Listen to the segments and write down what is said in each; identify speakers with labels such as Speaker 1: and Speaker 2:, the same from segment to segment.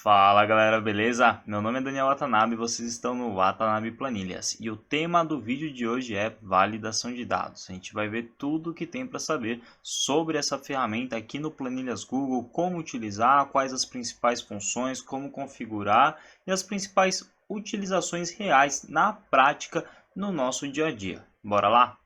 Speaker 1: Fala galera, beleza? Meu nome é Daniel Watanabe e vocês estão no Watanabe Planilhas. E o tema do vídeo de hoje é validação de dados. A gente vai ver tudo o que tem para saber sobre essa ferramenta aqui no Planilhas Google, como utilizar, quais as principais funções, como configurar e as principais utilizações reais na prática no nosso dia a dia. Bora lá?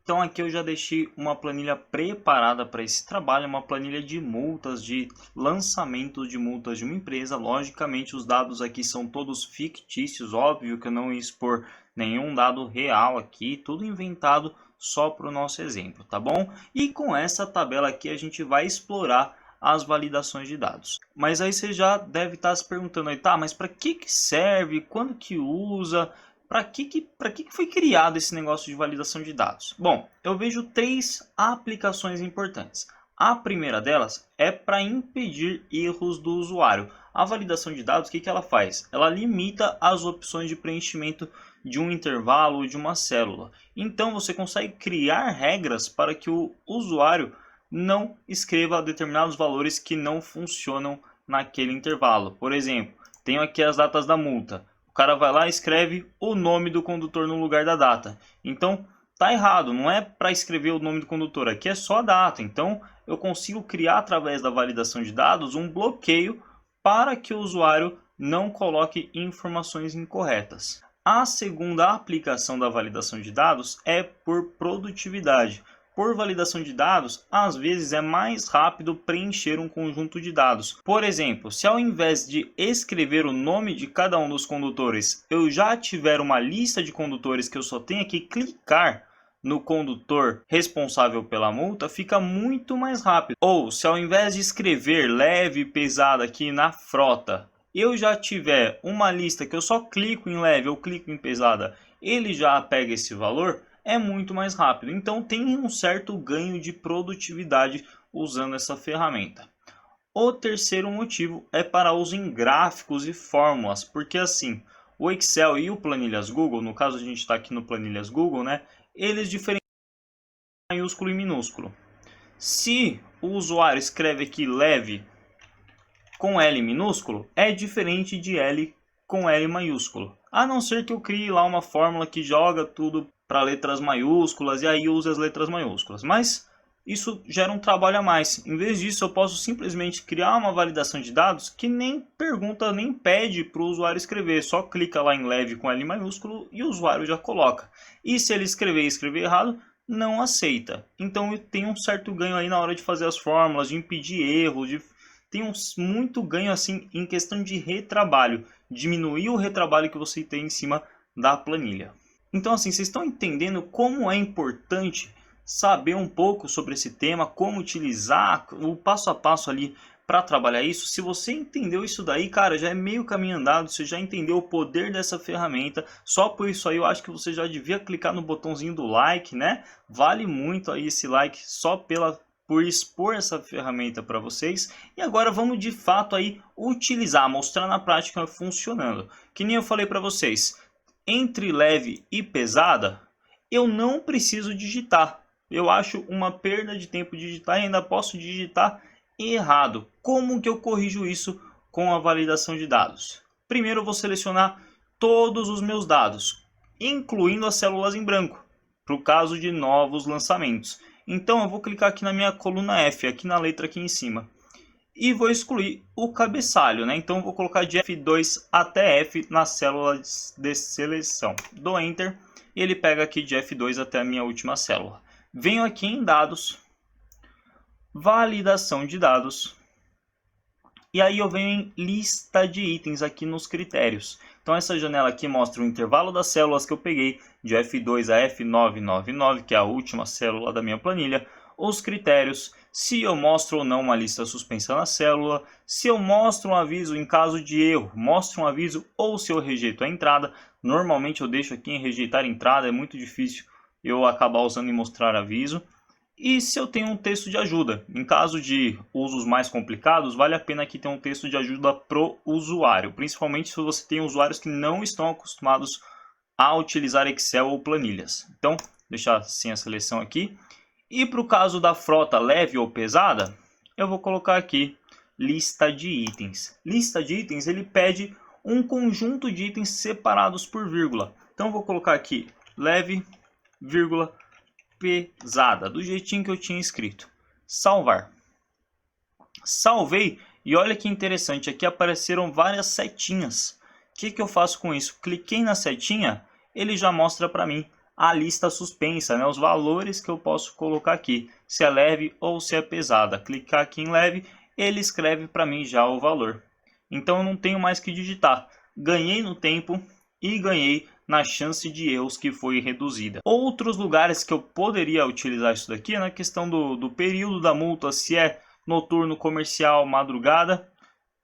Speaker 1: Então aqui eu já deixei uma planilha preparada para esse trabalho, uma planilha de multas, de lançamento de multas de uma empresa. Logicamente os dados aqui são todos fictícios, óbvio que eu não ia expor nenhum dado real aqui, tudo inventado só para o nosso exemplo, tá bom? E com essa tabela aqui a gente vai explorar as validações de dados. Mas aí você já deve estar se perguntando aí, tá, mas para que serve, quando que usa? Para que foi criado esse negócio de validação de dados? Bom, eu vejo três aplicações importantes. A primeira delas é para impedir erros do usuário. A validação de dados, o que ela faz? Ela limita as opções de preenchimento de um intervalo ou de uma célula. Então você consegue criar regras para que o usuário não escreva determinados valores que não funcionam naquele intervalo. Por exemplo, tenho aqui as datas da multa. O cara vai lá e escreve o nome do condutor no lugar da data. Então, tá errado, não é para escrever o nome do condutor, aqui é só a data. Então, eu consigo criar através da validação de dados um bloqueio para que o usuário não coloque informações incorretas. A segunda aplicação da validação de dados é por produtividade. Por validação de dados, às vezes é mais rápido preencher um conjunto de dados. Por exemplo, se ao invés de escrever o nome de cada um dos condutores, eu já tiver uma lista de condutores que eu só tenho que clicar no condutor responsável pela multa, fica muito mais rápido. Ou se ao invés de escrever leve e pesada aqui na frota, eu já tiver uma lista que eu só clico em leve ou clico em pesada, ele já pega esse valor, é muito mais rápido. Então tem um certo ganho de produtividade usando essa ferramenta. O terceiro motivo é para uso em gráficos e fórmulas, porque assim, o Excel e o Planilhas Google, no caso a gente está aqui no Planilhas Google, né, eles diferenciam maiúsculo e minúsculo. Se o usuário escreve aqui leve com L minúsculo, é diferente de L com L maiúsculo. A não ser que eu crie lá uma fórmula que joga tudo para letras maiúsculas e aí use as letras maiúsculas. Mas isso gera um trabalho a mais. Em vez disso, eu posso simplesmente criar uma validação de dados que nem pergunta, nem pede para o usuário escrever. Só clica lá em leve com L maiúsculo e o usuário já coloca. E se ele escrever e escrever errado, não aceita. Então tem um certo ganho aí na hora de fazer as fórmulas, de impedir erros, tem muito ganho assim em questão de retrabalho, diminuir o retrabalho que você tem em cima da planilha. Então assim, vocês estão entendendo como é importante saber um pouco sobre esse tema, como utilizar o passo a passo ali para trabalhar isso. Se você entendeu isso daí, cara, já é meio caminho andado, você já entendeu o poder dessa ferramenta. Só por isso aí eu acho que você já devia clicar no botãozinho do like, né? Vale muito aí esse like só por expor essa ferramenta para vocês. E agora vamos de fato aí utilizar, mostrar na prática funcionando. Que nem eu falei para vocês, entre leve e pesada, eu não preciso digitar. Eu acho uma perda de tempo digitar e ainda posso digitar errado. Como que eu corrijo isso com a validação de dados? Primeiro eu vou selecionar todos os meus dados, incluindo as células em branco, para o caso de novos lançamentos. Então eu vou clicar aqui na minha coluna F, aqui na letra aqui em cima. E vou excluir o cabeçalho, né? Então eu vou colocar de F2 até F na célula de seleção. Dou Enter e ele pega aqui de F2 até a minha última célula. Venho aqui em dados, validação de dados. E aí eu venho em lista de itens aqui nos critérios. Então essa janela aqui mostra o intervalo das células que eu peguei de F2 a F999, que é a última célula da minha planilha. Os critérios, se eu mostro ou não uma lista suspensa na célula, se eu mostro um aviso em caso de erro, mostro um aviso ou se eu rejeito a entrada. Normalmente eu deixo aqui em rejeitar entrada, é muito difícil eu acabar usando em mostrar aviso. E se eu tenho um texto de ajuda, em caso de usos mais complicados, vale a pena aqui ter um texto de ajuda pro usuário, principalmente se você tem usuários que não estão acostumados a utilizar Excel ou planilhas. Então, deixar sem a seleção aqui. E para o caso da frota leve ou pesada, eu vou colocar aqui lista de itens. Lista de itens, ele pede um conjunto de itens separados por vírgula. Então eu vou colocar aqui leve, vírgula, pesada, do jeitinho que eu tinha escrito. Salvar. Salvei e olha que interessante, aqui apareceram várias setinhas. O que eu faço com isso? Cliquei na setinha, ele já mostra para mim a lista suspensa, né? Os valores que eu posso colocar aqui, se é leve ou se é pesada. Clicar aqui em leve, ele escreve para mim já o valor. Então eu não tenho mais que digitar. Ganhei no tempo e ganhei na chance de erros que foi reduzida. Outros lugares que eu poderia utilizar isso daqui é na questão do período da multa, se é noturno, comercial, madrugada.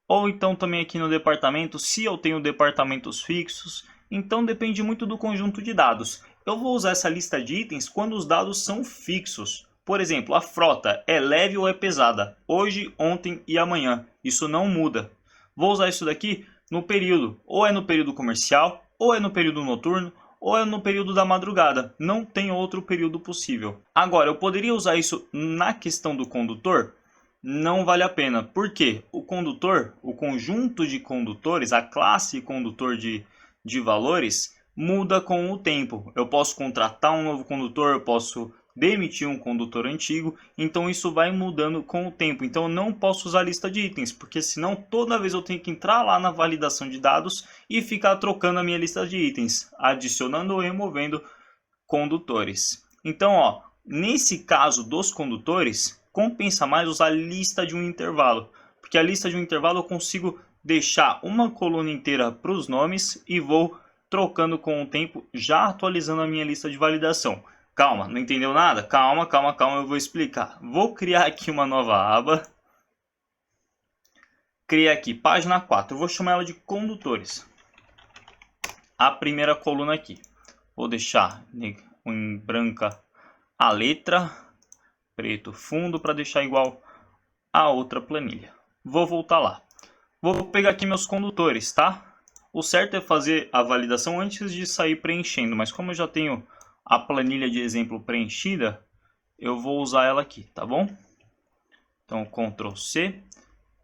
Speaker 1: Ou então também aqui no departamento, se eu tenho departamentos fixos. Então depende muito do conjunto de dados. Eu vou usar essa lista de itens quando os dados são fixos. Por exemplo, a frota é leve ou é pesada? Hoje, ontem e amanhã. Isso não muda. Vou usar isso daqui no período. Ou é no período comercial, ou é no período noturno, ou é no período da madrugada. Não tem outro período possível. Agora, eu poderia usar isso na questão do condutor? Não vale a pena. Por quê? O condutor, o conjunto de condutores, a classe condutor de valores, muda com o tempo. Eu posso contratar um novo condutor, eu posso demitir um condutor antigo, então isso vai mudando com o tempo. Então eu não posso usar a lista de itens, porque senão toda vez eu tenho que entrar lá na validação de dados e ficar trocando a minha lista de itens, adicionando ou removendo condutores. Então, ó, nesse caso dos condutores, compensa mais usar a lista de um intervalo, porque a lista de um intervalo eu consigo deixar uma coluna inteira para os nomes e vou trocando com o tempo, já atualizando a minha lista de validação. Calma, não entendeu nada? Calma, calma, calma, eu vou explicar. Vou criar aqui uma nova aba. Criei aqui página 4, eu vou chamar ela de condutores. A primeira coluna aqui. Vou deixar em branca a letra, preto fundo para deixar igual a outra planilha. Vou voltar lá. Vou pegar aqui meus condutores, tá? O certo é fazer a validação antes de sair preenchendo, mas como eu já tenho a planilha de exemplo preenchida, eu vou usar ela aqui, tá bom? Então, Ctrl C.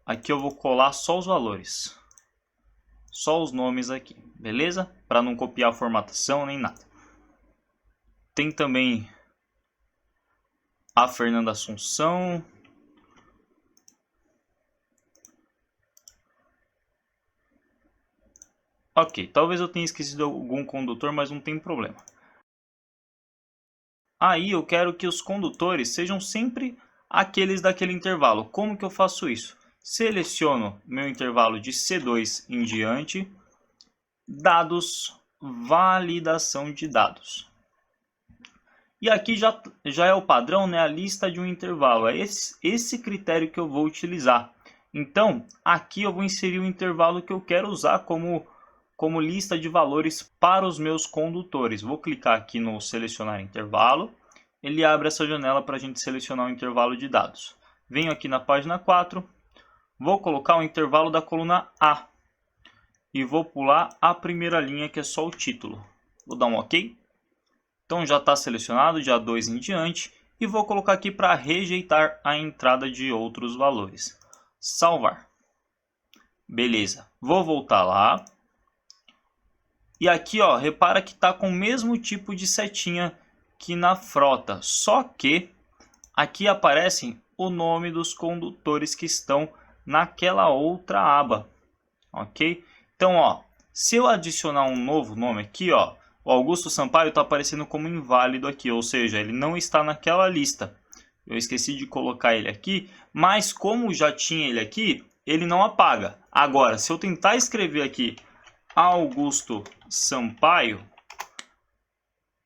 Speaker 1: Aqui eu vou colar só os valores. Só os nomes aqui, beleza? Para não copiar a formatação nem nada. Tem também a Fernanda Assunção. Ok, talvez eu tenha esquecido algum condutor, mas não tem problema. Aí eu quero que os condutores sejam sempre aqueles daquele intervalo. Como que eu faço isso? Seleciono meu intervalo de C2 em diante, dados, validação de dados. E aqui já é o padrão, né? A lista de um intervalo. É esse critério que eu vou utilizar. Então, aqui eu vou inserir o intervalo que eu quero usar como lista de valores para os meus condutores. Vou clicar aqui no selecionar intervalo. Ele abre essa janela para a gente selecionar o intervalo de dados. Venho aqui na página 4. Vou colocar o intervalo da coluna A. E vou pular a primeira linha, que é só o título. Vou dar um OK. Então já está selecionado, de A2 em diante. E vou colocar aqui para rejeitar a entrada de outros valores. Salvar. Beleza. Vou voltar lá. E aqui, ó, repara que está com o mesmo tipo de setinha que na frota. Só que aqui aparecem o nome dos condutores que estão naquela outra aba. Ok? Então, ó, se eu adicionar um novo nome aqui, ó, o Augusto Sampaio está aparecendo como inválido aqui, ou seja, ele não está naquela lista. Eu esqueci de colocar ele aqui, mas como já tinha ele aqui, ele não apaga. Agora, se eu tentar escrever aqui Augusto Sampaio,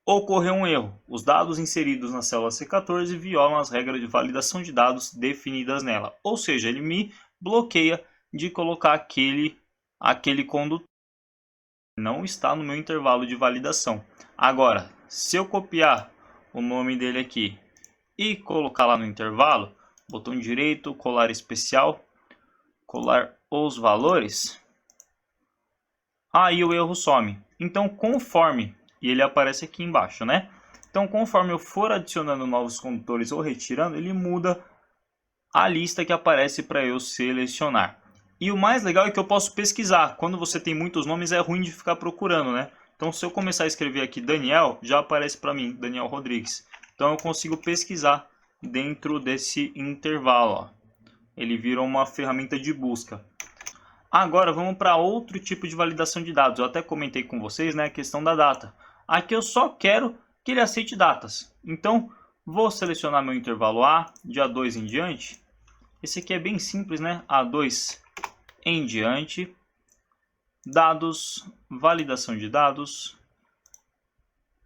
Speaker 1: ocorreu um erro. Os dados inseridos na célula C14 violam as regras de validação de dados definidas nela. Ou seja, ele me bloqueia de colocar aquele condutor. Não está no meu intervalo de validação. Agora, se eu copiar o nome dele aqui e colocar lá no intervalo, botão direito, colar especial, colar os valores, aí o erro some. Então, conforme, e ele aparece aqui embaixo, né? Então, conforme eu for adicionando novos condutores ou retirando, ele muda a lista que aparece para eu selecionar. E o mais legal é que eu posso pesquisar. Quando você tem muitos nomes é ruim de ficar procurando, né? Então se eu começar a escrever aqui Daniel, já aparece para mim, Daniel Rodrigues. Então eu consigo pesquisar dentro desse intervalo, ó. Ele vira uma ferramenta de busca. Agora vamos para outro tipo de validação de dados. Eu até comentei com vocês, né, a questão da data. Aqui eu só quero que ele aceite datas. Então vou selecionar meu intervalo A, dia 2 em diante. Esse aqui é bem simples, né? A2 em diante. Dados, validação de dados.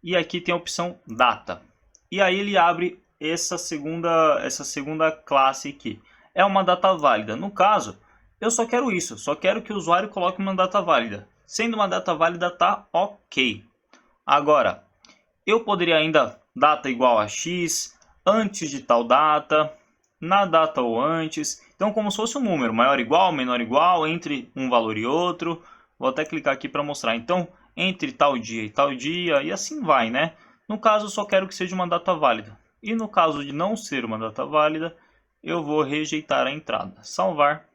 Speaker 1: E aqui tem a opção data. E aí ele abre essa segunda classe aqui. É uma data válida. No caso, eu só quero isso. Só quero que o usuário coloque uma data válida. Sendo uma data válida, tá ok. Agora, eu poderia ainda data igual a x, antes de tal data, na data ou antes. Então, como se fosse um número, maior igual, menor igual, entre um valor e outro. Vou até clicar aqui para mostrar. Então, entre tal dia e tal dia, e assim vai, né? No caso, eu só quero que seja uma data válida. E no caso de não ser uma data válida, eu vou rejeitar a entrada. Salvar.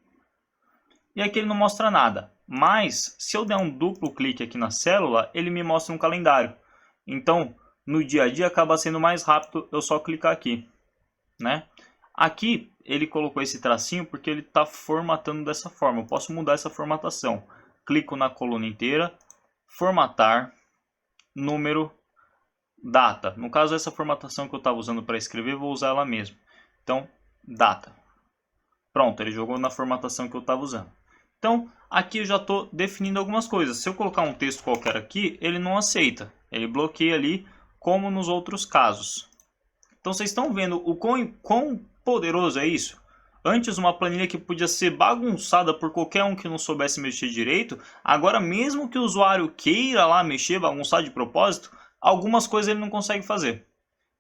Speaker 1: E aqui ele não mostra nada. Mas, se eu der um duplo clique aqui na célula, ele me mostra um calendário. Então, no dia a dia acaba sendo mais rápido eu só clicar aqui, né? Aqui ele colocou esse tracinho porque ele está formatando dessa forma. Eu posso mudar essa formatação. Clico na coluna inteira, formatar, número, data. No caso, essa formatação que eu estava usando para escrever, vou usar ela mesmo. Então, data. Pronto, ele jogou na formatação que eu estava usando. Então, aqui eu já estou definindo algumas coisas. Se eu colocar um texto qualquer aqui, ele não aceita. Ele bloqueia ali, como nos outros casos. Então, vocês estão vendo o quão poderoso é isso? Antes, uma planilha que podia ser bagunçada por qualquer um que não soubesse mexer direito, agora mesmo que o usuário queira lá mexer, bagunçar de propósito, algumas coisas ele não consegue fazer.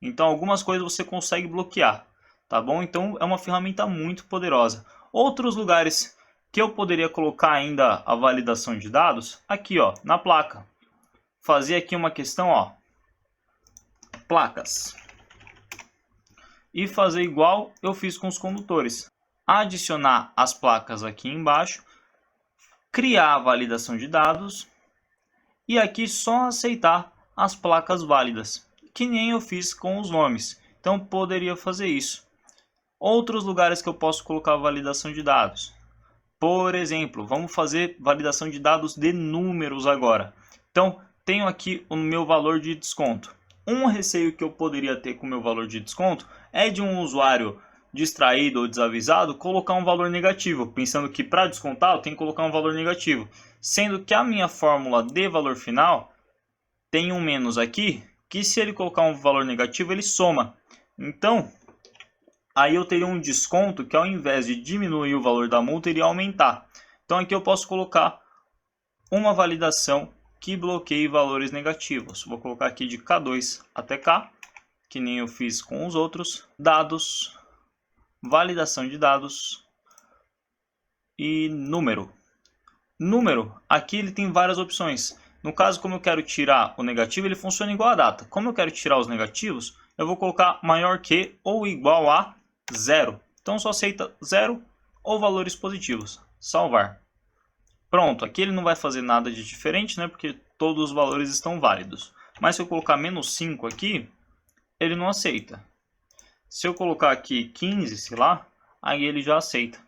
Speaker 1: Então, algumas coisas você consegue bloquear, tá bom? Então, é uma ferramenta muito poderosa. Outros lugares que eu poderia colocar ainda a validação de dados, aqui ó, na placa. Fazer aqui uma questão, ó, placas. E fazer igual eu fiz com os condutores. Adicionar as placas aqui embaixo, criar a validação de dados e aqui só aceitar as placas válidas, que nem eu fiz com os nomes. Então poderia fazer isso. Outros lugares que eu posso colocar a validação de dados. Por exemplo, vamos fazer validação de dados de números agora. Então, tenho aqui o meu valor de desconto. Um receio que eu poderia ter com o meu valor de desconto é de um usuário distraído ou desavisado colocar um valor negativo, pensando que para descontar eu tenho que colocar um valor negativo. Sendo que a minha fórmula de valor final tem um menos aqui, que se ele colocar um valor negativo ele soma. Então, aí eu teria um desconto que ao invés de diminuir o valor da multa, iria aumentar. Então aqui eu posso colocar uma validação que bloqueie valores negativos. Vou colocar aqui de K2 até K, que nem eu fiz com os outros. Dados, validação de dados e número. Número, aqui ele tem várias opções. No caso, como eu quero tirar o negativo, ele funciona igual a data. Como eu quero tirar os negativos, eu vou colocar maior que ou igual a 0. Então só aceita 0 ou valores positivos. Salvar. Pronto, aqui ele não vai fazer nada de diferente, né? Porque todos os valores estão válidos. Mas se eu colocar menos 5 aqui, ele não aceita. Se eu colocar aqui 15, sei lá, aí ele já aceita.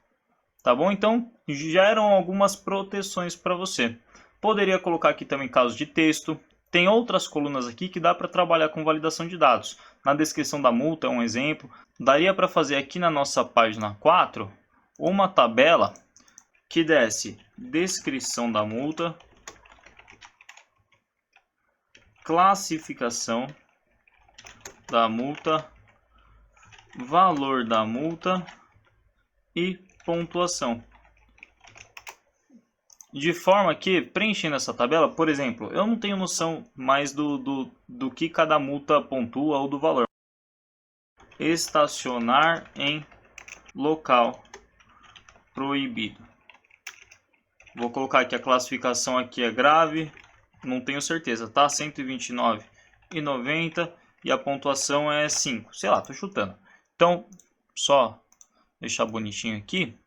Speaker 1: Tá bom? Então, já eram algumas proteções para você. Poderia colocar aqui também casos de texto. Tem outras colunas aqui que dá para trabalhar com validação de dados. Na descrição da multa é um exemplo. Daria para fazer aqui na nossa página 4 uma tabela que desse descrição da multa, classificação da multa, valor da multa e pontuação. De forma que, preenchendo essa tabela, por exemplo, eu não tenho noção mais do que cada multa pontua ou do valor. Estacionar em local proibido. Vou colocar aqui a classificação aqui é grave, não tenho certeza, tá? 129,90 e a pontuação é 5, sei lá, tô chutando. Então, só deixar bonitinho aqui.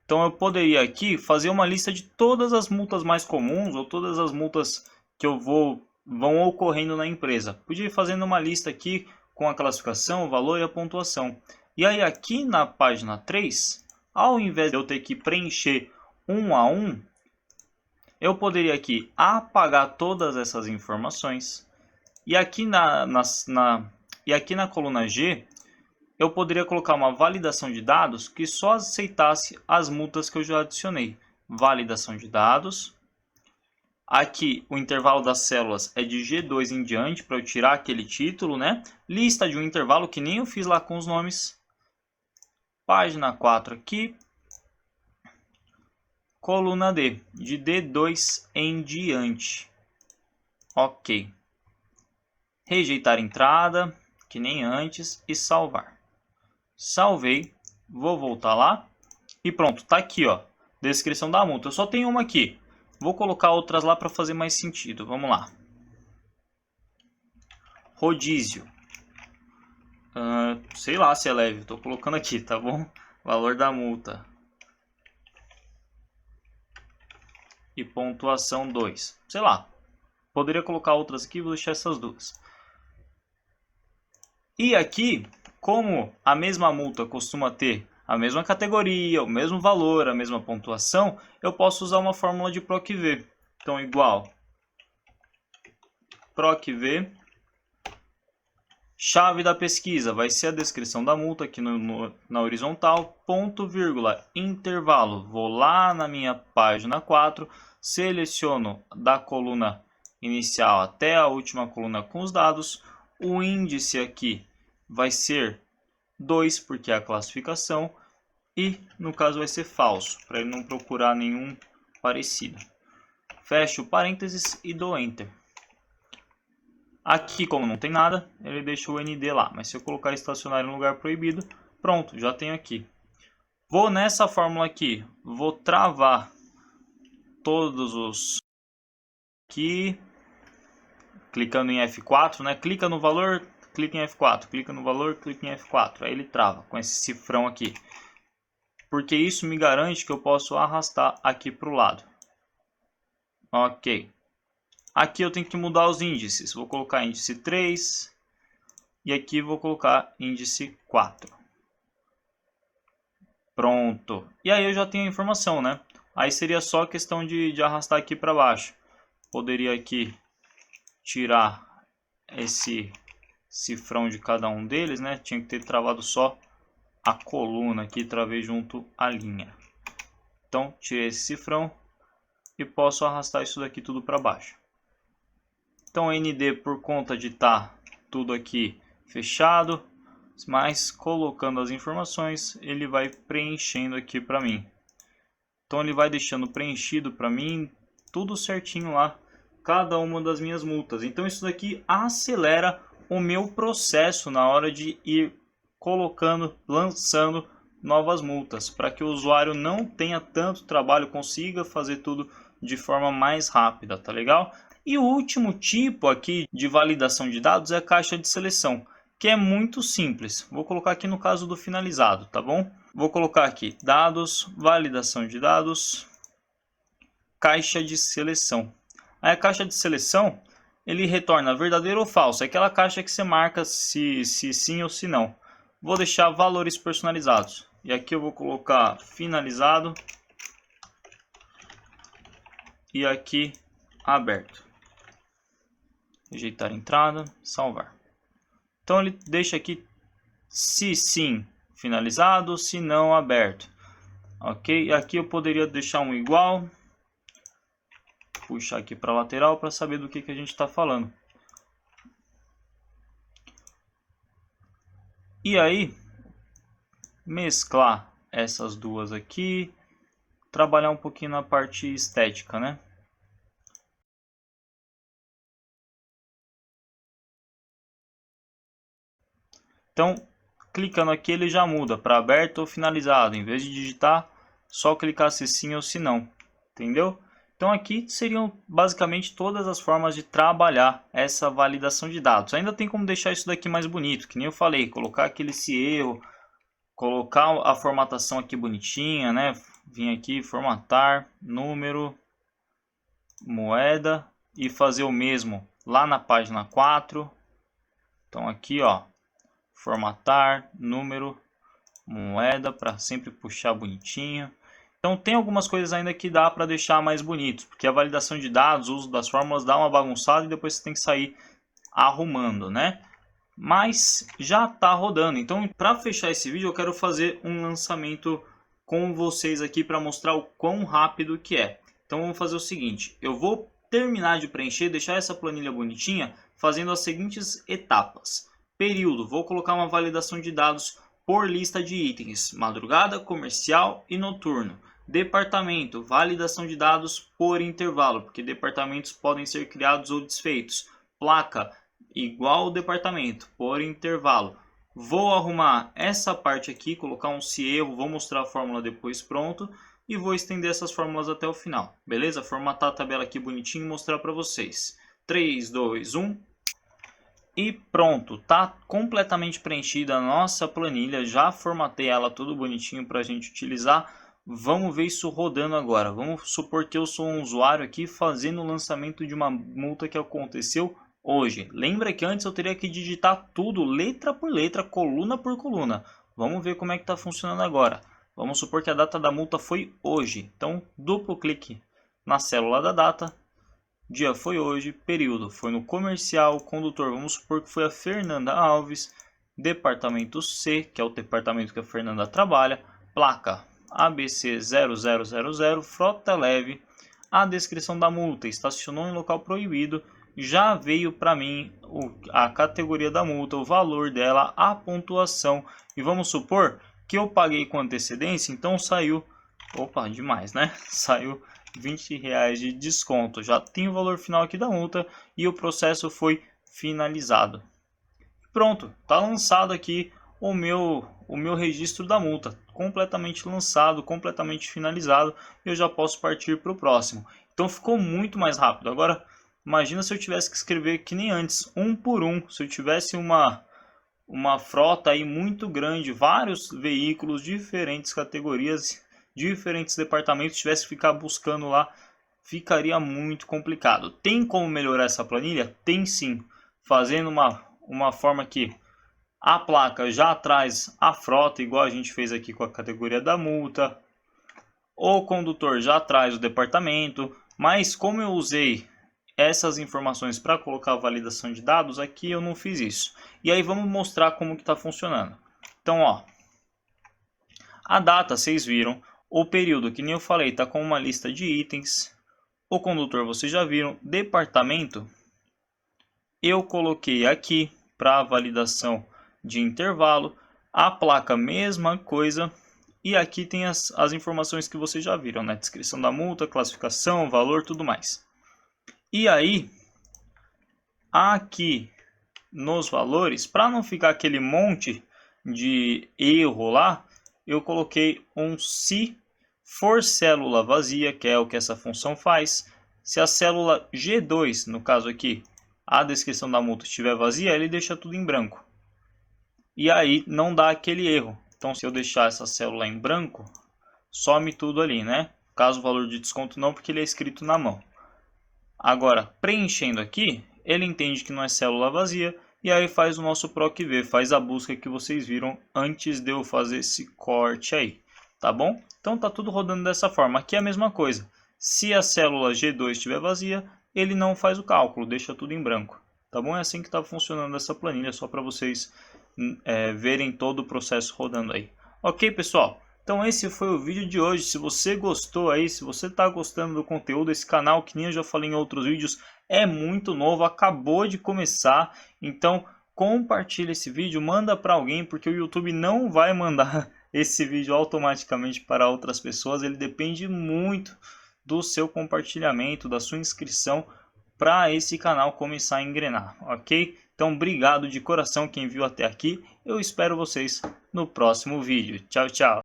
Speaker 1: Então eu poderia aqui fazer uma lista de todas as multas mais comuns ou todas as multas que vão ocorrendo na empresa. Podia ir fazendo uma lista aqui com a classificação, o valor e a pontuação. E aí aqui na página 3, ao invés de eu ter que preencher um a um, eu poderia aqui apagar todas essas informações. E aqui na coluna G, eu poderia colocar uma validação de dados que só aceitasse as multas que eu já adicionei. Validação de dados. Aqui o intervalo das células é de G2 em diante, para eu tirar aquele título, né? Lista de um intervalo que nem eu fiz lá com os nomes. Página 4 aqui. Coluna D, de D2 em diante. Ok. Rejeitar entrada, que nem antes, e salvar. Salvei, vou voltar lá e pronto, tá aqui, ó, descrição da multa. Eu só tenho uma aqui, vou colocar outras lá para fazer mais sentido. Vamos lá. Rodízio, sei lá se é leve, tô colocando aqui, tá bom? Valor da multa e pontuação 2, sei lá. Poderia colocar outras aqui, vou deixar essas duas. E aqui, como a mesma multa costuma ter a mesma categoria, o mesmo valor, a mesma pontuação, eu posso usar uma fórmula de PROC-V. Então, igual PROC-V, chave da pesquisa vai ser a descrição da multa aqui na horizontal, ponto, vírgula, intervalo. Vou lá na minha página 4, seleciono da coluna inicial até a última coluna com os dados. O índice aqui vai ser 2, porque é a classificação, e no caso vai ser falso, para ele não procurar nenhum parecido. Fecho parênteses e dou Enter. Aqui, como não tem nada, ele deixa o ND lá, mas se eu colocar estacionário no lugar proibido, pronto, já tenho aqui. Vou nessa fórmula aqui, vou travar todos os aqui, clicando em F4, né? Clica no valor, clica em F4, clica no valor, clica em F4. Aí ele trava com esse cifrão aqui. Porque isso me garante que eu posso arrastar aqui para o lado. Ok. Aqui eu tenho que mudar os índices. Vou colocar índice 3. E aqui vou colocar índice 4. Pronto. E aí eu já tenho a informação, né? Aí seria só questão de arrastar aqui para baixo. Poderia aqui tirar esse cifrão de cada um deles, né? Tinha que ter travado só a coluna aqui, travei junto a linha. Então, tirei esse cifrão e posso arrastar isso daqui tudo para baixo. Então, ND, por conta de estar tudo aqui fechado, mas colocando as informações, ele vai preenchendo aqui para mim. Então, ele vai deixando preenchido para mim tudo certinho lá, cada uma das minhas multas. Então, isso daqui acelera o meu processo na hora de ir colocando, lançando novas multas, para que o usuário não tenha tanto trabalho, consiga fazer tudo de forma mais rápida, tá legal? E o último tipo aqui de validação de dados é a caixa de seleção, que é muito simples. Vou colocar aqui no caso do finalizado, tá bom? Vou colocar aqui dados, validação de dados, caixa de seleção. Aí a caixa de seleção, ele retorna verdadeiro ou falso, é aquela caixa que você marca se sim ou se não. Vou deixar valores personalizados. E aqui eu vou colocar finalizado. E aqui aberto. Rejeitar entrada, salvar. Então ele deixa aqui se sim finalizado, se não aberto. Ok? E aqui eu poderia deixar um igual. Puxar aqui para a lateral para saber do que a gente está falando. E aí, mesclar essas duas aqui, trabalhar um pouquinho na parte estética, né? Então, clicando aqui ele já muda para aberto ou finalizado. Em vez de digitar, só clicar se sim ou se não. Entendeu? Então aqui seriam basicamente todas as formas de trabalhar essa validação de dados. Ainda tem como deixar isso daqui mais bonito, que nem eu falei, colocar aquele se erro, colocar a formatação aqui bonitinha, né? Vim aqui, formatar, número, moeda e fazer o mesmo lá na página 4. Então aqui, ó, formatar, número, moeda, para sempre puxar bonitinho. Então tem algumas coisas ainda que dá para deixar mais bonito, porque a validação de dados, o uso das fórmulas dá uma bagunçada e depois você tem que sair arrumando, né? Mas já está rodando. Então, para fechar esse vídeo, eu quero fazer um lançamento com vocês aqui para mostrar o quão rápido que é. Então vamos fazer o seguinte, eu vou terminar de preencher, deixar essa planilha bonitinha, fazendo as seguintes etapas. Período, vou colocar uma validação de dados por lista de itens, madrugada, comercial e noturno. Departamento, validação de dados por intervalo, porque departamentos podem ser criados ou desfeitos. Placa, igual ao departamento, por intervalo. Vou arrumar essa parte aqui, colocar um se erro, vou mostrar a fórmula depois pronto. E vou estender essas fórmulas até o final, beleza? Formatar a tabela aqui bonitinho e mostrar para vocês. 3, 2, 1... E pronto, tá completamente preenchida a nossa planilha, já formatei ela tudo bonitinho para a gente utilizar. Vamos ver isso rodando agora. Vamos supor que eu sou um usuário aqui fazendo o lançamento de uma multa que aconteceu hoje. Lembra que antes eu teria que digitar tudo, letra por letra, coluna por coluna. Vamos ver como é que está funcionando agora. Vamos supor que a data da multa foi hoje. Então, duplo clique na célula da data. Dia foi hoje, período foi no comercial, condutor, vamos supor que foi a Fernanda Alves, departamento C, que é o departamento que a Fernanda trabalha, placa ABC 0000, frota leve, a descrição da multa, estacionou em local proibido, já veio para mim a categoria da multa, o valor dela, a pontuação, e vamos supor que eu paguei com antecedência, então saiu, opa, demais, né? Saiu R$20 de desconto. Já tem o valor final aqui da multa e o processo foi finalizado. Pronto, tá lançado aqui o meu registro da multa, completamente lançado, completamente finalizado, e eu já posso partir para o próximo. Então ficou muito mais rápido. Agora, imagina se eu tivesse que escrever que nem antes, um por um, se eu tivesse uma frota aí muito grande, vários veículos, diferentes categorias, diferentes departamentos, tivesse que ficar buscando lá, ficaria muito complicado. Tem como melhorar essa planilha? Tem sim, fazendo uma forma que a placa já traz a frota, igual a gente fez aqui com a categoria da multa, o condutor já traz o departamento, mas como eu usei essas informações para colocar a validação de dados, aqui eu não fiz isso. E aí vamos mostrar como que está funcionando. Então, ó, a data vocês viram, o período que nem eu falei está com uma lista de itens, o condutor vocês já viram, departamento eu coloquei aqui para validação de intervalo, a placa mesma coisa, e aqui tem as informações que vocês já viram, né? Descrição da multa, classificação, valor, tudo mais. E aí, aqui nos valores, para não ficar aquele monte de erro lá, eu coloquei um se for célula vazia, que é o que essa função faz. Se a célula G2, no caso aqui, a descrição da multa estiver vazia, ele deixa tudo em branco. E aí não dá aquele erro. Então se eu deixar essa célula em branco, some tudo ali, né? Caso o valor de desconto não, porque ele é escrito na mão. Agora, preenchendo aqui, ele entende que não é célula vazia e aí faz o nosso PROC-V, faz a busca que vocês viram antes de eu fazer esse corte aí, tá bom? Então tá tudo rodando dessa forma. Aqui é a mesma coisa. Se a célula G2 estiver vazia, ele não faz o cálculo, deixa tudo em branco, tá bom? É assim que está funcionando essa planilha, só para vocês verem todo o processo rodando aí. Ok, pessoal? Então esse foi o vídeo de hoje. Se você gostou aí, se você está gostando do conteúdo, esse canal, que nem eu já falei em outros vídeos, é muito novo, acabou de começar. Então compartilha esse vídeo, manda para alguém, porque o YouTube não vai mandar esse vídeo automaticamente para outras pessoas. Ele depende muito do seu compartilhamento, da sua inscrição, para esse canal começar a engrenar, ok? Então obrigado de coração quem viu até aqui. Eu espero vocês no próximo vídeo. Tchau, tchau.